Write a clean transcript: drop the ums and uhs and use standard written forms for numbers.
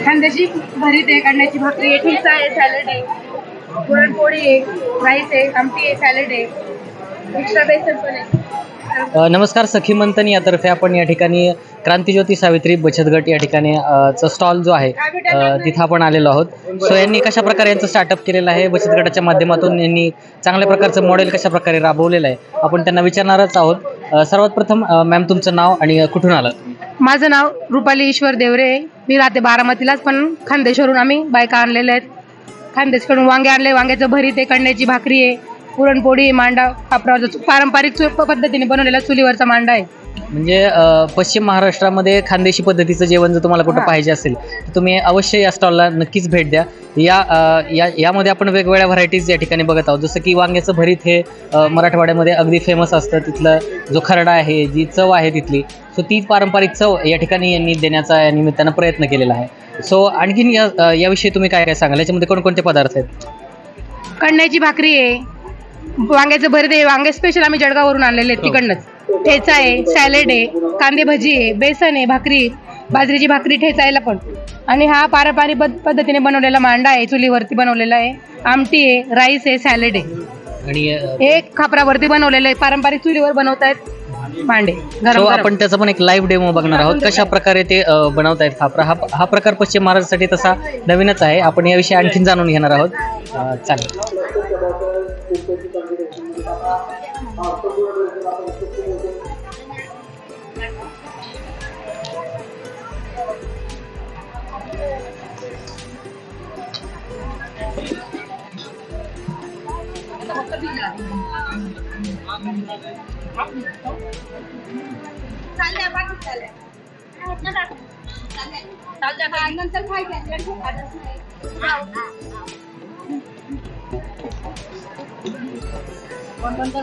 खांद्याची भरीत आहे, कांद्याची भाकरी आहे, ठेचा आहे, सॅलड आहे, पुरणपोळी आहे, राईस आहे, आमटी आहे, सॅलड आहे, एक्स्ट्रा बेसन पण आहे. नमस्कार. सखी मंथन यातर्फे आपण या ठिकाणी क्रांतिज्योती सावित्री बचत गट या ठिकाणी चा स्टॉल जो आहे तिथं आपण आलेलो आहोत. सो यांनी कशा प्रकारे यांचं स्टार्टअप केलेलं आहे, बचत गटाच्या माध्यमातून यांनी चांगल्या प्रकारचं मॉडेल कशा प्रकारे राबवलेलं आहे आपण त्यांना विचारणारच आहोत. सर्वात प्रथम मॅम तुमचं नाव आणि कुठून आलं? माझं नाव रुपाली ईश्वर देवरे आहे. मी राहते बारामतीलाच, पण खानदेशवरून आम्ही बायका आणलेल्या आहेत. खानदेशकडून वांगे आणले, वांग्याचं भरीत आहे, कांद्याची भाकरी आहे, पुरणपोळी, मांडा कापरावरचा पारंपरिक पद्धतीने बनवलेला चुलीवरचा मांडा आहे. म्हणजे पश्चिम महाराष्ट्रामध्ये खानदेशी पद्धतीचं जेवण जर तुम्हाला कुठं पाहिजे असेल तर तुम्ही अवश्य या स्टॉलला नक्कीच भेट द्या. यामध्ये आपण वेगवेगळ्या व्हरायटीज या ठिकाणी बघत आहोत. जसं की वांग्याचं भरीत हे मराठवाड्यामध्ये अगदी फेमस असतं. तिथलं जो खरडा आहे, जी चव आहे तिथली, सो ती पारंपरिक चव या ठिकाणी यांनी देण्याचा या निमित्तानं प्रयत्न केलेला आहे. सो आणखीन याविषयी तुम्ही काय काय सांगाल? याच्यामध्ये कोणकोणते पदार्थ आहेत? कांद्याची भाकरी आहे, वांग्याचं भरीत आहे, वांगे स्पेशल आम्ही जळगाववरून आणलेले आहेत तिकडनंच, ठेचा आहे, सॅलड आहे, कांदे भजी आहे, बेसन आहे, भाकरी, बाजरीची भाकरी ठेचायला पण, आणि हा पारंपरिक पद्धतीने बनवलेला मांडा आहे, चुलीवरती बनवलेला आहे, आमटी आहे, राईस आहे, सॅलड आहे, आणि हे खापरावरती बनवलेलं आहे, पारंपरिक चुलीवर बनवतायत भांडे. सो आपण त्याचा पण एक लाईव्ह डेमो बघणार आहोत, कशा प्रकारे ते बनवतायत खापरा. हा प्रकार पश्चिम महाराष्ट्रासाठी तसा नवीनच आहे. आपण याविषयी आणखीन जाणून घेणार आहोत. चालेल. नंतर